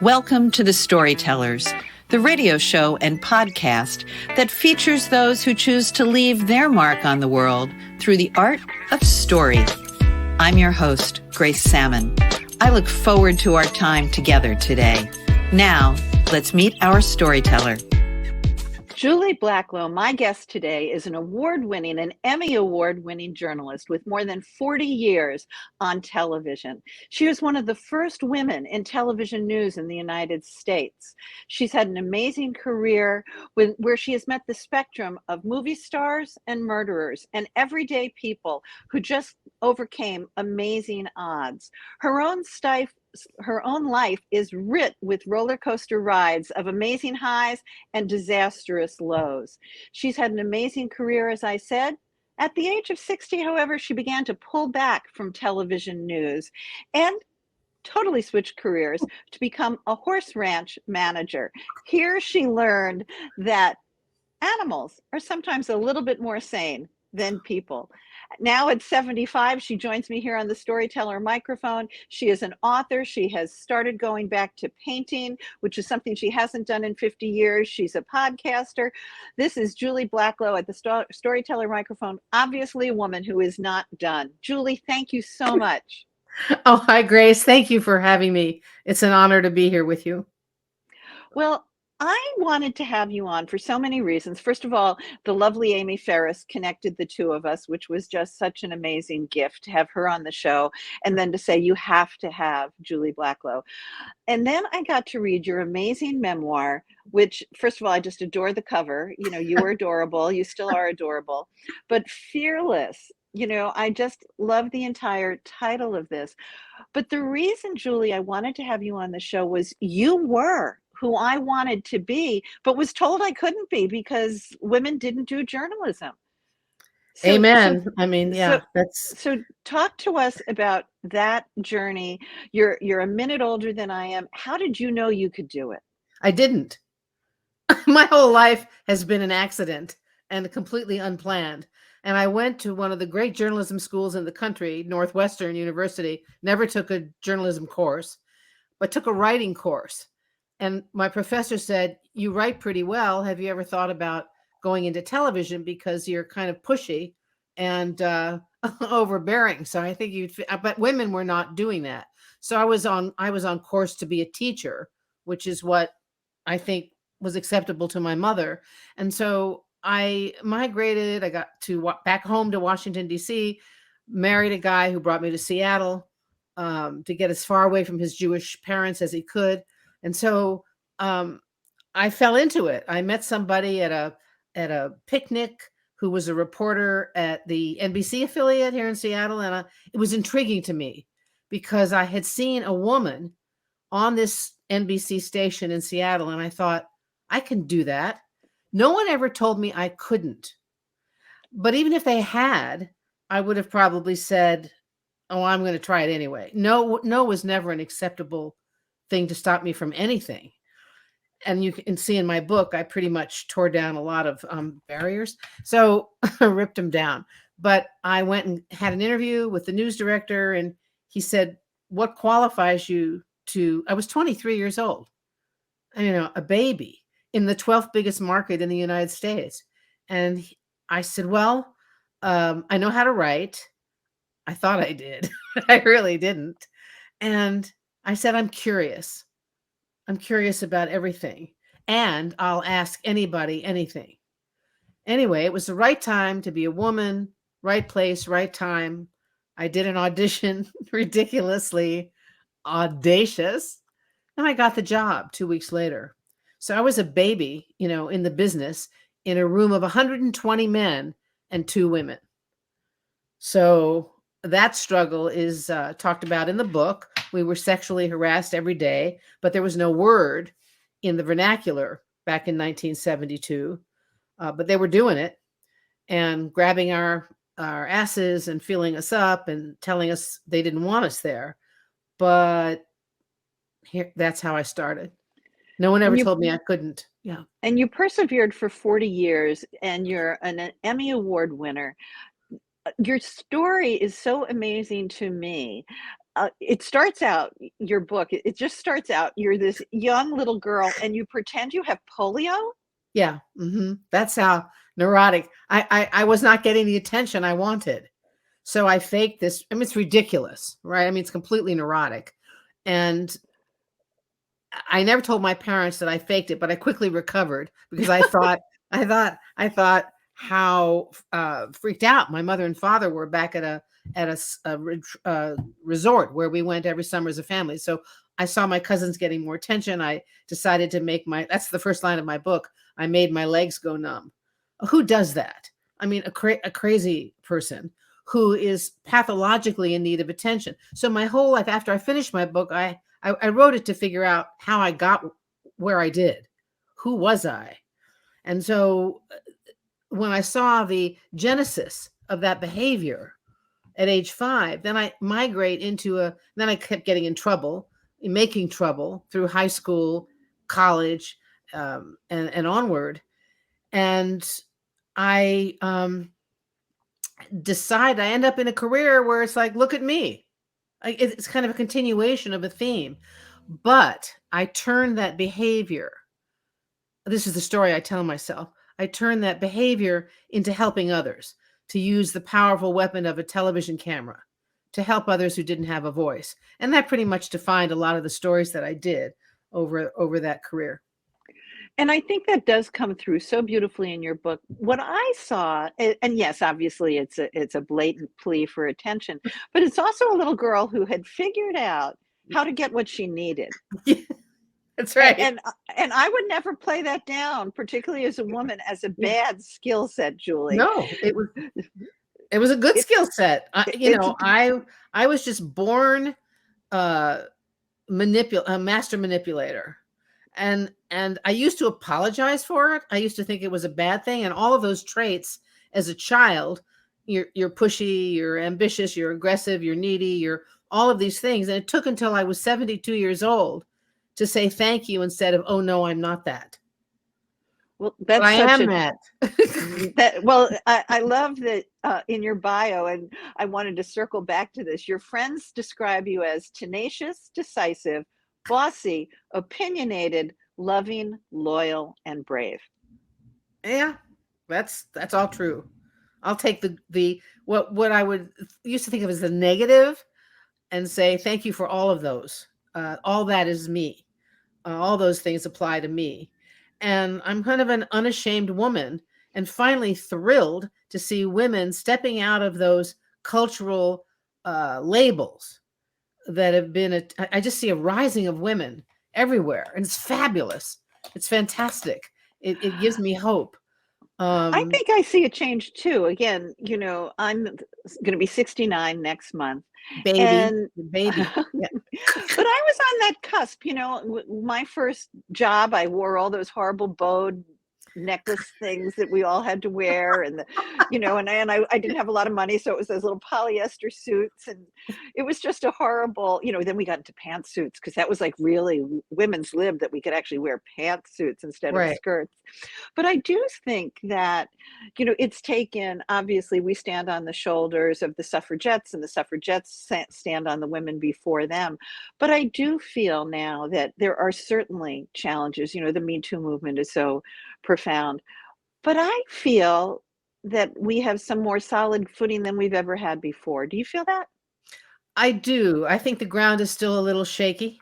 Welcome to the Storytellers, the radio show and podcast that features those who choose to leave their mark on the world through the art of story. I'm your host, Grace Salmon. I look forward to our time together today. Now, let's meet our storyteller. Julie Blacklow, my guest today, is an an Emmy award-winning journalist with more than 40 years on television. She was one of the first women in television news in the United States. She's had an amazing career where she has met the spectrum of movie stars and murderers and everyday people who just overcame amazing odds. Her own life is writ with roller coaster rides of amazing highs and disastrous lows. She's had an amazing career, as I said. At the age of 60, however, she began to pull back from television news and totally switched careers to become a horse ranch manager. Here she learned that animals are sometimes a little bit more sane than people. Now at 75, she joins me here on the Storyteller microphone. She is an author. She has started going back to painting, which is something she hasn't done in 50 years. She's a podcaster. This is Julie Blacklow at the Storyteller microphone, obviously a woman who is not done. Julie, thank you so much. Oh, hi, Grace. Thank you for having me. It's an honor to be here with you. Well, I wanted to have you on for so many reasons. First of all, the lovely Amy Ferris connected the two of us, which was just such an amazing gift to have her on the show. And then to say, you have to have Julie Blacklow. And then I got to read your amazing memoir, which, first of all, I just adore the cover. You know, you were adorable. You still are adorable. But Fearless, you know, I just love the entire title of this. But the reason, Julie, I wanted to have you on the show was you were who I wanted to be, but was told I couldn't be because women didn't do journalism. Amen. So talk to us about that journey. You're a minute older than I am. How did you know you could do it? I didn't. My whole life has been an accident and completely unplanned. And I went to one of the great journalism schools in the country, Northwestern University, never took a journalism course, but took a writing course. And my professor said, "You write pretty well. Have you ever thought about going into television because you're kind of pushy and overbearing?" So I think but women were not doing that. So I was on course to be a teacher, which is what I think was acceptable to my mother. And so I migrated. I got back home to Washington, D.C., married a guy who brought me to Seattle to get as far away from his Jewish parents as he could. And so I fell into it. I met somebody at a picnic who was a reporter at the NBC affiliate here in Seattle. And it was intriguing to me because I had seen a woman on this NBC station in Seattle. And I thought, I can do that. No one ever told me I couldn't. But even if they had, I would have probably said, oh, I'm going to try it anyway. No was never an acceptable thing to stop me from anything. And you can see in my book, I pretty much tore down a lot of barriers. So I ripped them down. But I went and had an interview with the news director, and he said, what qualifies you to, I was 23 years old, a baby in the 12th biggest market in the United States. And I said, well, I know how to write. I thought I did. I really didn't. And I said, I'm curious. I'm curious about everything. And I'll ask anybody anything. Anyway, it was the right time to be a woman, right place, right time. I did an audition, ridiculously audacious, and I got the job 2 weeks later. So I was a baby, in the business, in a room of 120 men and 2 women. So that struggle is talked about in the book. We were sexually harassed every day, but there was no word in the vernacular back in 1972. But they were doing it and grabbing our asses and feeling us up and telling us they didn't want us there. But that's how I started. No one ever told me I couldn't. Yeah. And you persevered for 40 years, and you're an Emmy Award winner. Your story is so amazing to me. it starts out, your book, it just starts out, you're this young little girl and you pretend you have polio. Yeah. That's how neurotic. I was not getting the attention I wanted. So I faked this. I mean, it's ridiculous, right? I mean, it's completely neurotic. And I never told my parents that I faked it, but I quickly recovered because I thought how freaked out my mother and father were back at a resort where we went every summer as a family. So I saw my cousins getting more attention. I decided to make that's the first line of my book. I made my legs go numb. Who does that? I mean, a crazy person who is pathologically in need of attention. So my whole life, after I finished my book, I wrote it to figure out how I got where I did. Who was I? And so when I saw the genesis of that behavior at age 5, then I migrate then I kept getting in trouble, making trouble through high school, college, and onward. And I decide I end up in a career where it's like, look at me. It's kind of a continuation of a theme. But I turn that behavior. This is the story I tell myself. I turn that behavior into helping others, to use the powerful weapon of a television camera to help others who didn't have a voice. And that pretty much defined a lot of the stories that I did over that career. And I think that does come through so beautifully in your book. What I saw, and yes, obviously it's a blatant plea for attention, but it's also a little girl who had figured out how to get what she needed. That's right. And I would never play that down, particularly as a woman, as a bad skill set, Julie. No, it was a good skill set. I was just born a master manipulator. And I used to apologize for it. I used to think it was a bad thing. And all of those traits as a child, you're pushy, you're ambitious, you're aggressive, you're needy, you're all of these things. And it took until I was 72 years old to say thank you instead of, oh no, I'm not that. Well, that's but I am that. Well, I love that in your bio, and I wanted to circle back to this. Your friends describe you as tenacious, decisive, bossy, opinionated, loving, loyal, and brave. Yeah, that's all true. I'll take the what I would used to think of as the negative and say thank you for all of those. All that is me. All those things apply to me. And I'm kind of an unashamed woman, and finally thrilled to see women stepping out of those cultural labels that have been. I just see a rising of women everywhere, and it's fabulous. It's fantastic. It gives me hope. I think I see a change too. Again, I'm going to be 69 next month. Baby. Yeah. But I was on that cusp, my first job, I wore all those horrible bowed necklace things that we all had to wear, and I didn't have a lot of money, so it was those little polyester suits, and it was just a horrible, then we got into pantsuits because that was like really women's lib, that we could actually wear pantsuits instead of skirts. But I do think that it's taken, obviously we stand on the shoulders of the suffragettes, and the suffragettes stand on the women before them, but I do feel now that there are certainly challenges. The Me Too movement is so profound, but I feel that we have some more solid footing than we've ever had before. Do you feel that? I do. I think the ground is still a little shaky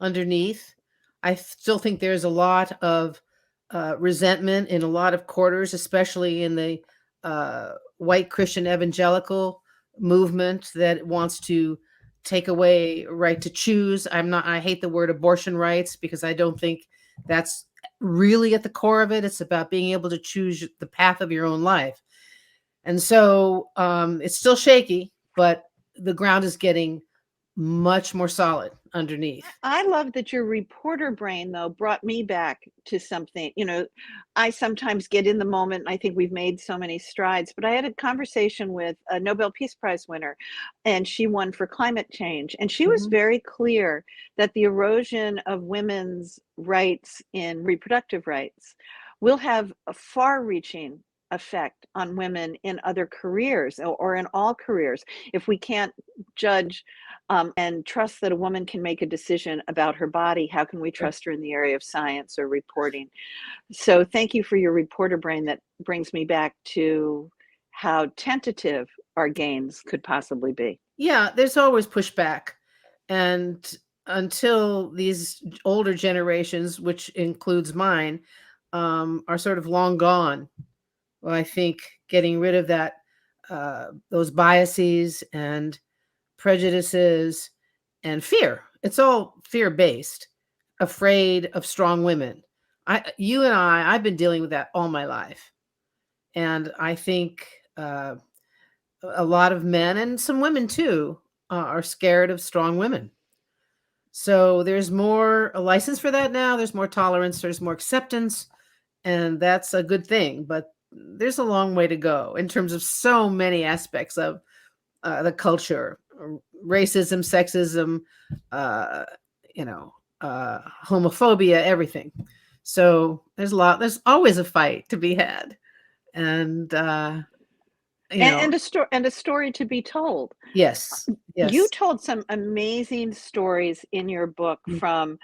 underneath. I still think there's a lot of resentment in a lot of quarters, especially in the white Christian evangelical movement that wants to take away right to choose. I hate the word abortion rights because I don't think that's really at the core of it. It's about being able to choose the path of your own life. And so it's still shaky, but the ground is getting much more solid underneath. I love that your reporter brain, though, brought me back to something. I sometimes get in the moment, and I think we've made so many strides, but I had a conversation with a Nobel Peace Prize winner, and she won for climate change. And she was very clear that the erosion of women's rights in reproductive rights will have far-reaching effect on women in other careers or in all careers. If we can't judge and trust that a woman can make a decision about her body, how can we trust her in the area of science or reporting? So thank you for your reporter brain. That brings me back to how tentative our gains could possibly be. Yeah, there's always pushback. And until these older generations, which includes mine, are sort of long gone, well, I think getting rid of that, those biases and prejudices and fear. It's all fear-based, afraid of strong women. I've been dealing with that all my life. And I think a lot of men and some women too are scared of strong women. So there's more a license for that now. There's more tolerance. There's more acceptance, and that's a good thing. But there's a long way to go in terms of so many aspects of the culture, racism, sexism, homophobia, everything. So there's always a fight to be had, and and a story to be told. Yes. You told some amazing stories in your book, from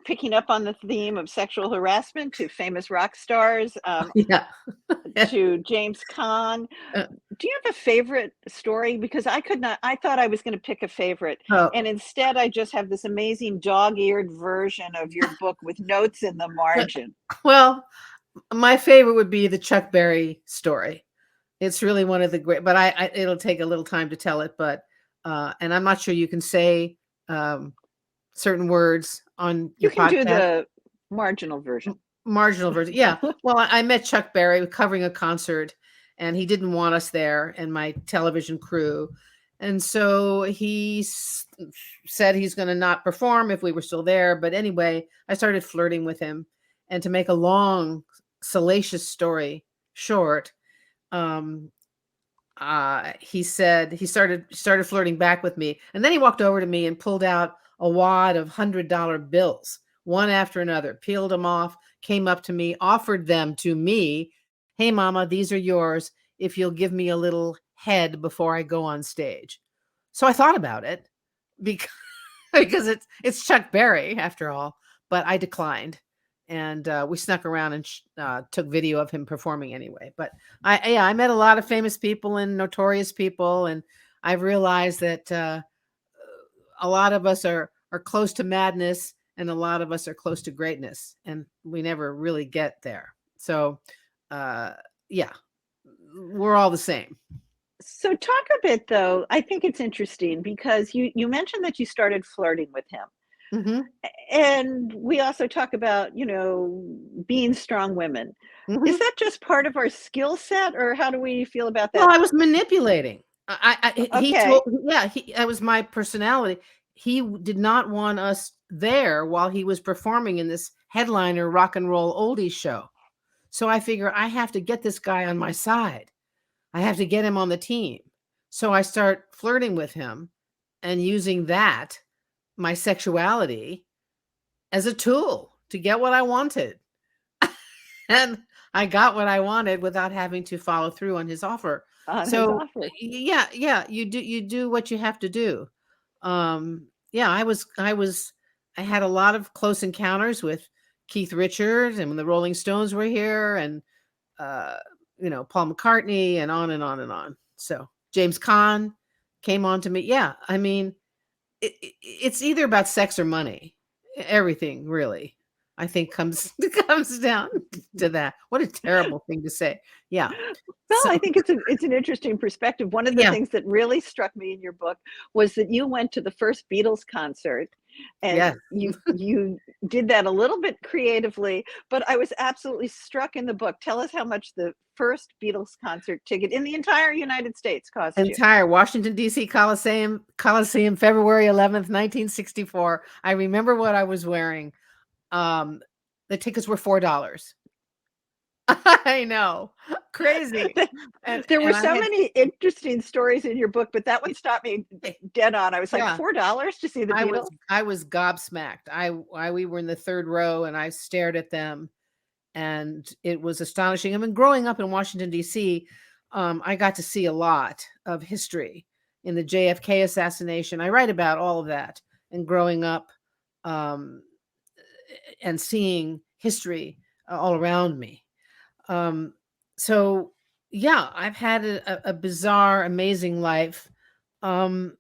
picking up on the theme of sexual harassment to famous rock stars, Yeah. to James Caan. Do you have a favorite story? Because I thought I was going to pick a favorite. Oh. And instead I just have this amazing dog-eared version of your book with notes in the margin. Well, my favorite would be the Chuck Berry story. It's really one of the great, but it'll take a little time to tell it, but and I'm not sure you can say certain words on your podcast. You can do the marginal version. Marginal version. Yeah. Well, I met Chuck Berry covering a concert, and he didn't want us there and my television crew. And so he said he's going to not perform if we were still there. But anyway, I started flirting with him. And to make a long, salacious story short, he said he started flirting back with me. And then he walked over to me and pulled out a wad of $100 bills, one after another, peeled them off, came up to me, offered them to me. Hey, Mama, these are yours if you'll give me a little head before I go on stage. So I thought about it because it's Chuck Berry after all, but I declined. And we snuck around and took video of him performing anyway. But I met a lot of famous people and notorious people, and I've realized that a lot of us are close to madness, and a lot of us are close to greatness, and we never really get there. So, yeah, we're all the same. So talk a bit, though. I think it's interesting because you mentioned that you started flirting with him. Mm-hmm. And we also talk about, being strong women. Mm-hmm. Is that just part of our skill set, or how do we feel about that? Well, I was manipulating. Okay. That was my personality. He did not want us there while he was performing in this headliner rock and roll oldies show. So I figure I have to get this guy on my side. I have to get him on the team. So I start flirting with him and using that, my sexuality, as a tool to get what I wanted. And I got what I wanted without having to follow through on his offer. Yeah, you do what you have to do. I had a lot of close encounters with Keith Richards, and when the Rolling Stones were here, and Paul McCartney, and on and on and on. So James Caan came on to me. Yeah, I mean, it's either about sex or money. Everything really, I think, comes down to that. What a terrible thing to say. Yeah. Well, I think it's an interesting perspective. One of the things that really struck me in your book was that you went to the first Beatles concert, and you did that a little bit creatively, but I was absolutely struck in the book. Tell us how much the first Beatles concert ticket in the entire United States cost you. Entire Washington, D.C. Coliseum, February 11th, 1964. I remember what I was wearing. The tickets were $4. I know. Crazy. There were so many interesting stories in your book, but that one stopped me dead on. I was like, $4 to see the Beatles? I was gobsmacked. We were in the third row, and I stared at them, And it was astonishing. I mean, growing up in Washington, D.C., I got to see a lot of history in the JFK assassination. I write about all of that, and growing up um, and seeing history all around me. So, yeah, I've had a bizarre, amazing life. And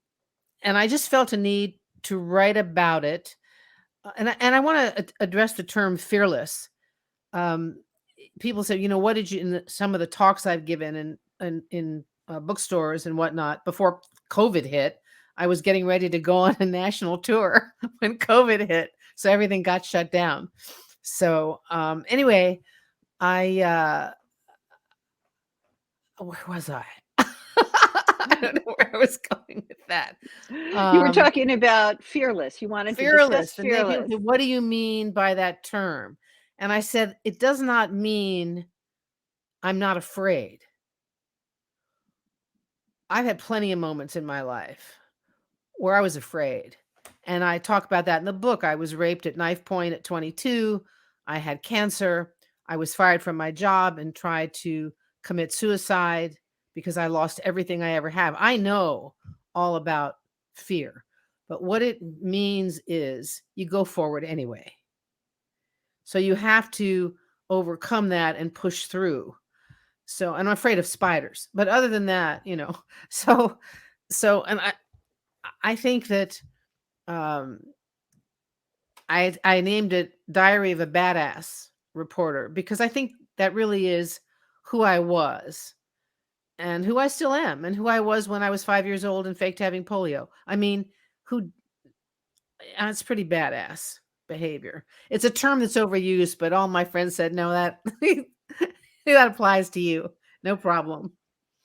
I just felt a need to write about it. And I want to address the term fearless. Um, People say, what did you, in some of the talks I've given in bookstores and whatnot before COVID hit, I was getting ready to go on a national tour when COVID hit. So everything got shut down. So anyway, where was I? I don't know where I was going with that. You were talking about fearless. You wanted to discuss And then fearless. what do you mean by that term? And I said, it does not mean I'm not afraid. I've had plenty of moments in my life where I was afraid. And I talk about that in the book. I was raped at knife point at 22. I had cancer. I was fired from my job and tried to commit suicide because I lost everything I ever have. I know all about fear, but what it means is you go forward anyway. So you have to overcome that and push through. So, and I'm afraid of spiders, but other than that, so, and I think that, I named it Diary of a Badass Reporter because I think that really is who I was and who I still am and who I was when I was 5 years old and faked having polio. I mean, it's pretty badass behavior. It's a term that's overused, but all my friends said, no, that that applies to you. No problem.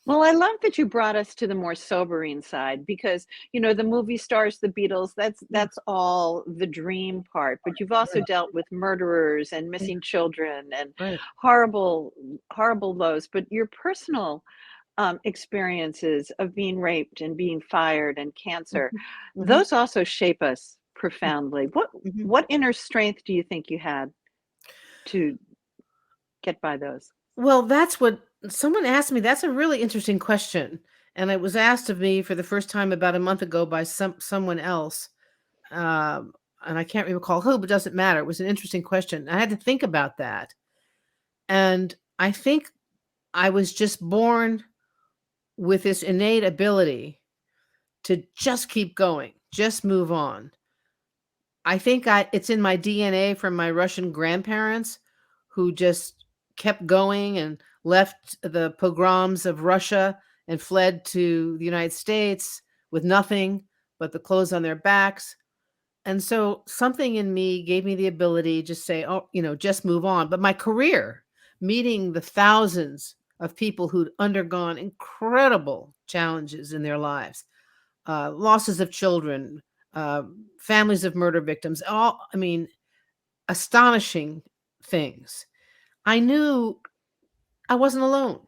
Well, I love that you brought us to the more sobering side because, the movie stars, the Beatles, that's all the dream part. But you've also dealt with murderers and missing children and horrible, horrible lows. But your personal experiences of being raped and being fired and cancer, those also shape us profoundly. What inner strength do you think you had to get by those? Well, that's what someone asked me. That's a really interesting question. And it was asked of me for the first time about a month ago by someone else. And I can't recall who, but doesn't matter. It was an interesting question. I had to think about that. And I think I was just born with this innate ability to just keep going, just move on. I think it's in my DNA from my Russian grandparents who just kept going and left the pogroms of Russia and fled to the United States with nothing but the clothes on their backs. And so something in me gave me the ability to just say, just move on. But my career, meeting the thousands of people who'd undergone incredible challenges in their lives, losses of children, families of murder victims, astonishing things. I knew I wasn't alone.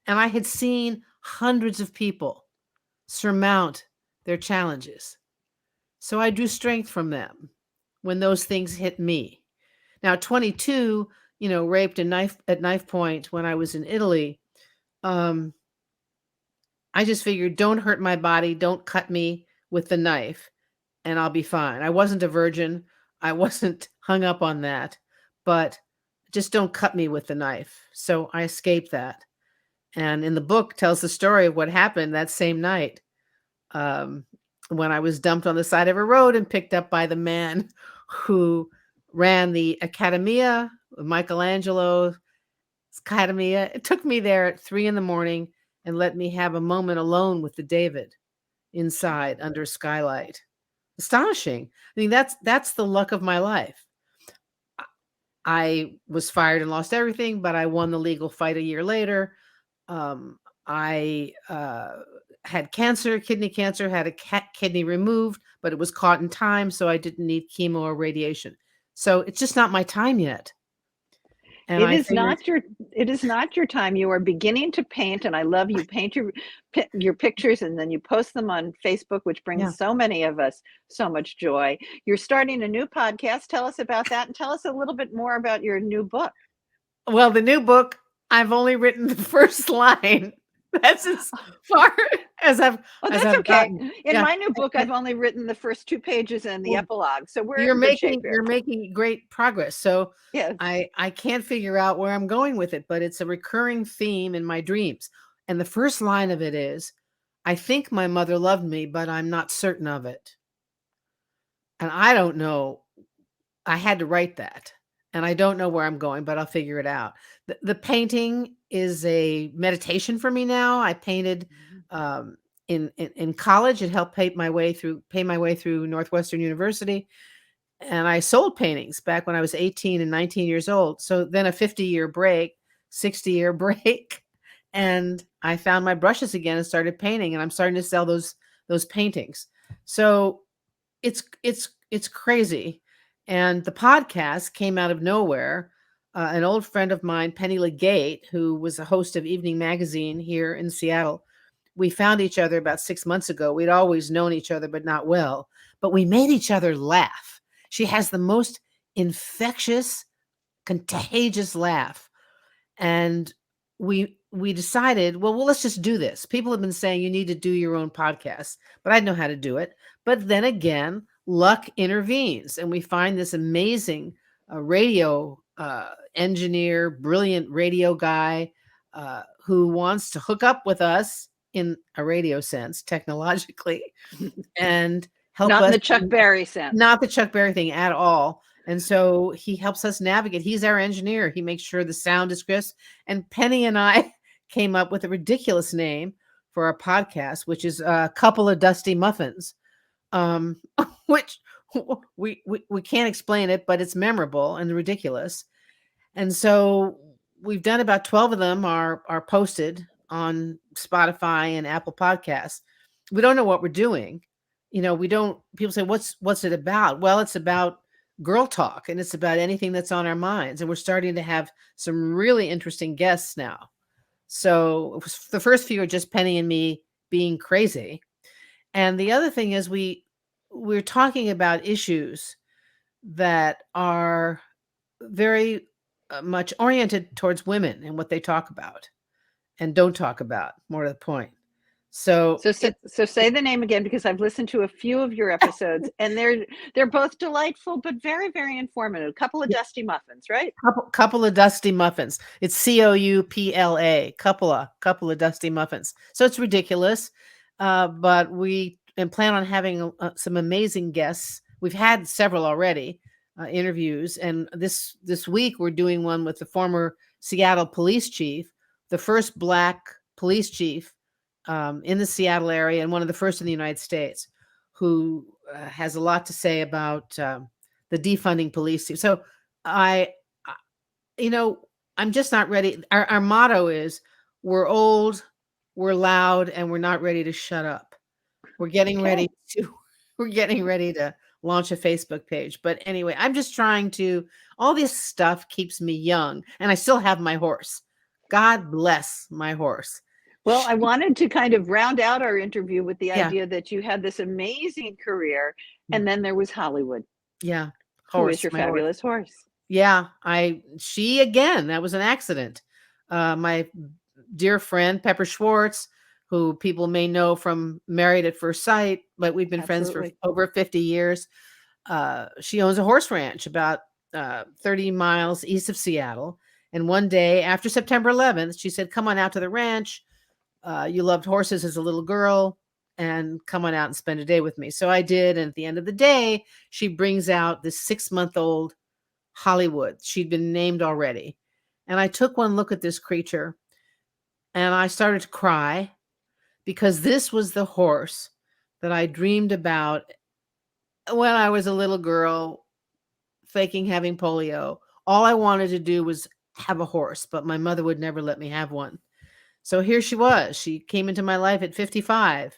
And I had seen hundreds of people surmount their challenges. So I drew strength from them when those things hit me. Now, 22, raped at knife point when I was in Italy. I just figured, don't hurt my body, don't cut me with the knife, and I'll be fine. I wasn't a virgin. I wasn't hung up on that, but just don't cut me with the knife. So I escaped that. And in the book tells the story of what happened that same night when I was dumped on the side of a road and picked up by the man who ran the Accademia, Michelangelo's Accademia. It took me there at 3 a.m. and let me have a moment alone with the David inside under skylight. Astonishing. I mean, that's the luck of my life. I was fired and lost everything, but I won the legal fight a year later. I had cancer, kidney cancer, had a kidney removed, but it was caught in time, so I didn't need chemo or radiation. So it's just not my time yet. And it is not your time. You are beginning to paint, and I love you paint your pictures and then you post them on Facebook, which brings so many of us so much joy. You're starting a new podcast. Tell us about that and tell us a little bit more about your new book. Well, the new book, I've only written the first line. That's as far as I've Oh, as that's I've okay. gotten. In Yeah. my new book, I've only written the first 2 pages and the Well, epilogue, so we're you're in good shape making here. you're making great progress. So Yes. I can't figure out where I'm going with it, but it's a recurring theme in my dreams. And the first line of it is, I think my mother loved me, but I'm not certain of it. And I don't know. I had to write that. And I don't know where I'm going, but I'll figure it out. The painting is a meditation for me now. I painted um, in college. It helped pay my way through Northwestern University. And I sold paintings back when I was 18 and 19 years old. So then a 50-year break, 60-year break, and I found my brushes again and started painting. And I'm starting to sell those paintings. So it's crazy. And the podcast came out of nowhere. An old friend of mine, Penny Legate, who was a host of Evening Magazine here in Seattle, we found each other about 6 months ago. We'd always known each other, but not well. But we made each other laugh. She has the most infectious, contagious laugh. And we decided, well, let's just do this. People have been saying you need to do your own podcast, but I know how to do it. But then again, luck intervenes, and we find this amazing radio engineer, brilliant radio guy who wants to hook up with us in a radio sense, technologically, and help Not in us. the Chuck Berry sense. Not the Chuck Berry thing at all. And so he helps us navigate. He's our engineer. He makes sure the sound is crisp. And Penny and I came up with a ridiculous name for our podcast, which is a couple of dusty muffins, which we can't explain it, but it's memorable and ridiculous. And so we've done about 12 of them are posted on Spotify and Apple Podcasts. We don't know what we're doing. We don't, people say, what's it about? Well, it's about girl talk, and it's about anything that's on our minds. And we're starting to have some really interesting guests now. So the first few are just Penny and me being crazy. And the other thing is we're talking about issues that are very much oriented towards women and what they talk about and don't talk about, more to the point. So So say the name again, because I've listened to a few of your episodes, and they're both delightful, but very, very informative. A couple of dusty muffins, right? couple of dusty muffins. It's COUPLA, couple of dusty muffins. So it's ridiculous, but we plan on having some amazing guests. We've had several already interviews, and this week we're doing one with the former Seattle police chief, the first Black police chief in the Seattle area, and one of the first in the United States, who has a lot to say about the defunding police team. So I'm just not ready. Our motto is, we're old, we're loud, and we're not ready to shut up. We're getting ready to launch a Facebook page. But anyway, I'm just trying to, all this stuff keeps me young, and I still have my horse. God bless my horse. Well, I wanted to kind of round out our interview with the Yeah. idea that you had this amazing career, and then there was Hollywood. Yeah. Who is your fabulous horse? Yeah. That was an accident. My dear friend, Pepper Schwartz, who people may know from Married at First Sight, but we've been friends for over 50 years. She owns a horse ranch about 30 miles east of Seattle. And one day after September 11th, she said, come on out to the ranch. You loved horses as a little girl, and come on out and spend a day with me. So I did. And at the end of the day, she brings out this 6-month-old Hollywood. She'd been named already. And I took one look at this creature and I started to cry, because this was the horse that I dreamed about when I was a little girl, faking having polio. All I wanted to do was have a horse, but my mother would never let me have one. So here she was. She came into my life at 55.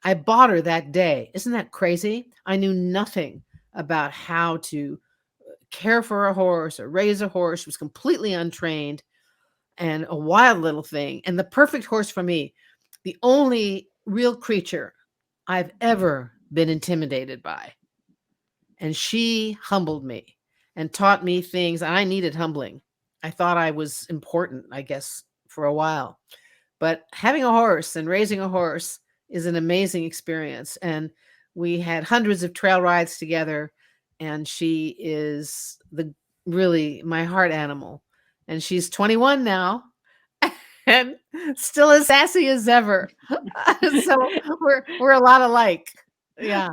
I bought her that day. Isn't that crazy? I knew nothing about how to care for a horse or raise a horse. She was completely untrained and a wild little thing, and the perfect horse for me. The only real creature I've ever been intimidated by. And she humbled me and taught me things I needed humbling. I thought I was important, I guess, for a while. But having a horse and raising a horse is an amazing experience. And we had hundreds of trail rides together. And she is really my heart animal. And she's 21 now and still as sassy as ever. So we're a lot alike. Yeah.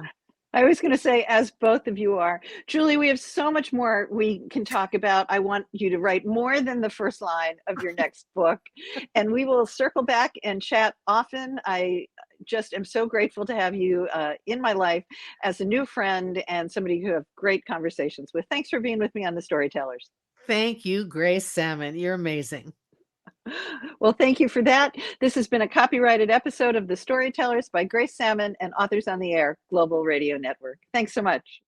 I was going to say, as both of you are. Julie, we have so much more we can talk about. I want you to write more than the first line of your next book, and we will circle back and chat often. I just am so grateful to have you in my life as a new friend and somebody who have great conversations with. Thanks for being with me on The Storytellers. Thank you, Grace Salmon. You're amazing. Well, thank you for that. This has been a copyrighted episode of The Storytellers by Grace Salmon and Authors on the Air Global Radio Network. Thanks so much.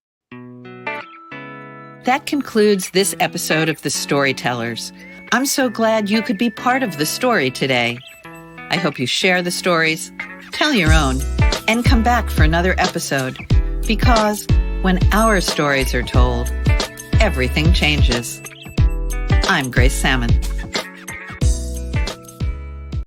That concludes this episode of The Storytellers. I'm so glad you could be part of the story today. I hope you share the stories, tell your own, and come back for another episode, because when our stories are told, everything changes. I'm Grace Salmon.